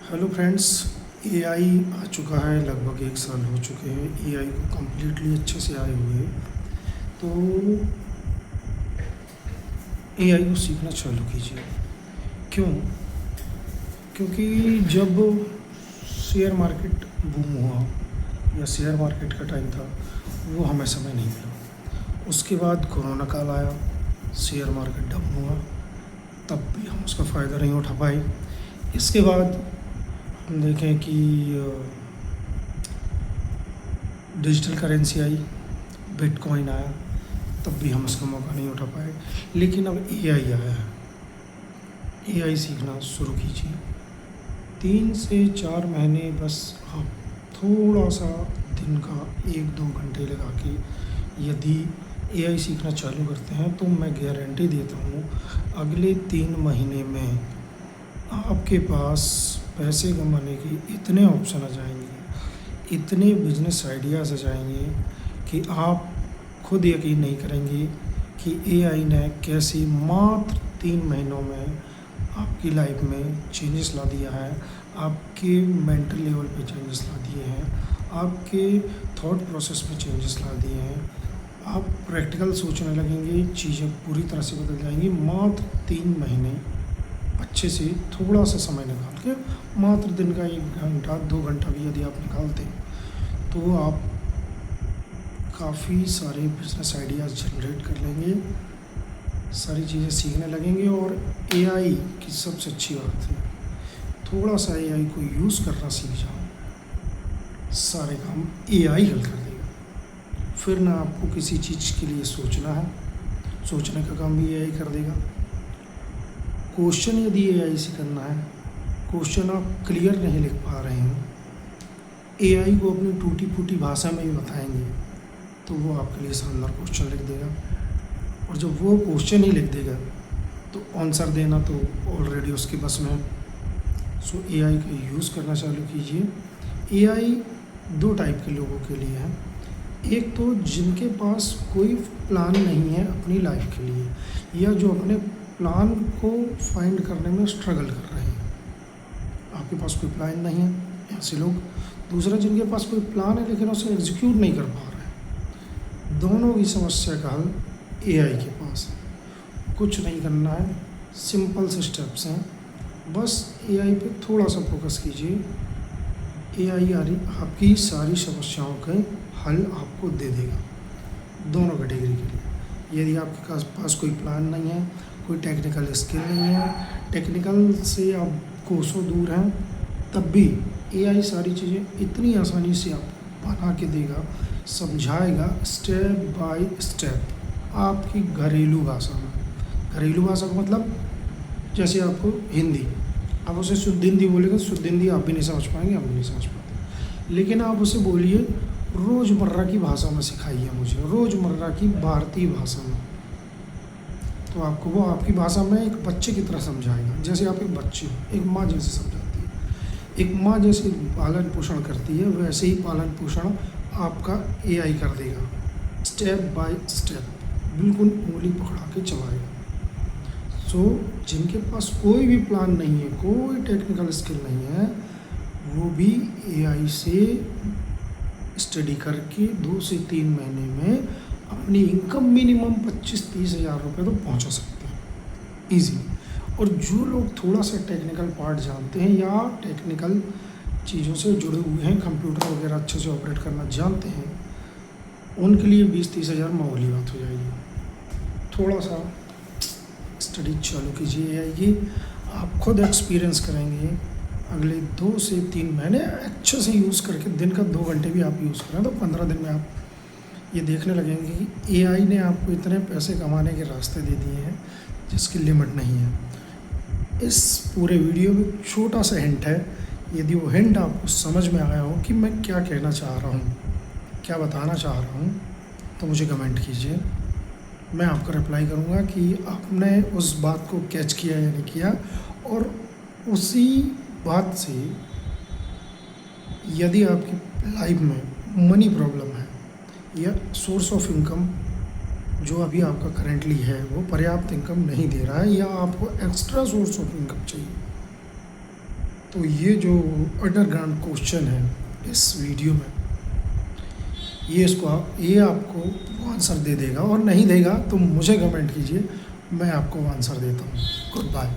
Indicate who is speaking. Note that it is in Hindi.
Speaker 1: Hello friends. एआई आ चुका है, लगभग 1 साल हो चुके हैं एआई को कम्प्लीटली अच्छे से आए हुए। तो एआई को सीखना चालू कीजिए। क्यों? क्योंकि जब शेयर मार्केट बूम हुआ या शेयर मार्केट का टाइम था, वो हमें समय नहीं मिला। उसके बाद कोरोना काल आया, शेयर मार्केट डाउन हुआ, तब भी हम उसका फ़ायदा नहीं उठा पाए। इसके बाद हम देखें कि डिजिटल करेंसी आई, बिटकॉइन आया, तब भी हम उसका मौका नहीं उठा पाए। लेकिन अब एआई आया है, एआई सीखना शुरू कीजिए। 3 से 4 महीने बस आप थोड़ा सा दिन का 1-2 घंटे लगा के यदि एआई सीखना चालू करते हैं तो मैं गारंटी देता हूँ अगले 3 महीने में आपके पास पैसे कमाने के इतने ऑप्शन आ जाएंगे, इतने बिजनेस आइडियाज़ आ जाएंगे कि आप खुद यकीन नहीं करेंगे कि एआई ने कैसे मात्र 3 महीनों में आपकी लाइफ में चेंजेस ला दिया है, आपके मेंटल लेवल पे चेंजेस ला दिए हैं, आपके थॉट प्रोसेस में चेंजेस ला दिए हैं। आप प्रैक्टिकल सोचने लगेंगे, चीज़ें पूरी तरह से बदल जाएंगी। मात्र 3 महीने अच्छे से थोड़ा सा समय निकाल के, मात्र दिन का 1 घंटा 2 घंटा भी यदि आप निकालते हैं तो आप काफ़ी सारे बिजनेस आइडियाज़ जनरेट कर लेंगे, सारी चीज़ें सीखने लगेंगे। और एआई की सबसे अच्छी बात है, थोड़ा सा एआई को यूज़ करना सीख जाओ, सारे काम एआई हल कर देगा। फिर ना आपको किसी चीज़ के लिए सोचना है, सोचने का काम भी एआई कर देगा। क्वेश्चन यदि एआई से करना है, क्वेश्चन आप क्लियर नहीं लिख पा रहे हैं, एआई को अपनी टूटी फूटी भाषा में ही बताएंगे तो वो आपके लिए शानदार क्वेश्चन लिख देगा। और जब वो क्वेश्चन ही लिख देगा तो आंसर देना तो ऑलरेडी उसके बस में है। सो एआई का यूज़ करना चालू कीजिए। एआई 2 टाइप के लोगों के लिए है। एक तो जिनके पास कोई प्लान नहीं है अपनी लाइफ के लिए, या जो अपने प्लान को फाइंड करने में स्ट्रगल कर रहे हैं। आपके पास कोई प्लान नहीं है, ऐसे लोग। दूसरा, जिनके पास कोई प्लान है लेकिन उसे एग्जीक्यूट नहीं कर पा रहे। दोनों की समस्या का हल एआई के पास है। कुछ नहीं करना है, सिंपल से स्टेप्स हैं, बस एआई पे थोड़ा सा फोकस कीजिए। एआई आपकी सारी समस्याओं के हल आपको दे देगा, दोनों कैटेगरी के लिए। यदि आपके पास कोई प्लान नहीं है, कोई टेक्निकल स्किल नहीं है, टेक्निकल से आप कोसों दूर हैं, तब भी एआई सारी चीज़ें इतनी आसानी से आपको बना के देगा, समझाएगा स्टेप बाय स्टेप आपकी घरेलू भाषा में। घरेलू भाषा का मतलब, जैसे आपको हिंदी, आप उसे शुद्ध हिंदी बोलेंगे, शुद्ध हिंदी आप भी नहीं समझ पाएंगे, हम भी नहीं समझ पाते। लेकिन आप उसे बोलिए रोज़मर्रा की भाषा में, सिखाइए मुझे रोज़मर्रा की भारतीय भाषा में, तो आपको वो आपकी भाषा में एक बच्चे की तरह समझाएगा। जैसे आप एक बच्चे हो, एक माँ जैसे समझाती है, एक माँ जैसे पालन पोषण करती है, वैसे ही पालन पोषण आपका एआई कर देगा, स्टेप बाय स्टेप, बिल्कुल उंगली पकड़ा के चलाएगा। सो जिनके पास कोई भी प्लान नहीं है, कोई टेक्निकल स्किल नहीं है, वो भी एआई से स्टडी करके 2 से 3 महीने में अपनी इनकम मिनिमम 25-30 हज़ार रुपये तो पहुंचा सकते हैं ईजी। और जो लोग थोड़ा सा टेक्निकल पार्ट जानते हैं या टेक्निकल चीज़ों से जुड़े हुए हैं, कंप्यूटर वगैरह अच्छे से ऑपरेट करना जानते हैं, उनके लिए 20-30 हज़ार मामूली बात हो जाएगी। थोड़ा सा स्टडी चालू कीजिए एआई की, आप खुद एक्सपीरियंस करेंगे। अगले 2 से 3 महीने अच्छे से यूज़ करके, दिन का 2 घंटे भी आप यूज़ करें तो 15 दिन में आप ये देखने लगेंगे कि एआई ने आपको इतने पैसे कमाने के रास्ते दे दिए हैं जिसकी लिमिट नहीं है। इस पूरे वीडियो में छोटा सा हिंट है, यदि वो हिंट आपको समझ में आया हो कि मैं क्या कहना चाह रहा हूँ, क्या बताना चाह रहा हूँ, तो मुझे कमेंट कीजिए। मैं आपको रिप्लाई करूँगा कि आपने उस बात को कैच किया या नहीं किया। और उसी बात से यदि आपकी लाइफ में मनी प्रॉब्लम है या सोर्स ऑफ इनकम जो अभी आपका करेंटली है वो पर्याप्त इनकम नहीं दे रहा है, या आपको एक्स्ट्रा सोर्स ऑफ इनकम चाहिए, तो ये जो अंडरग्राउंड क्वेश्चन है इस वीडियो में, ये आपको वो आंसर दे देगा, और नहीं देगा तो मुझे कमेंट कीजिए, मैं आपको आंसर देता हूँ। Good bye.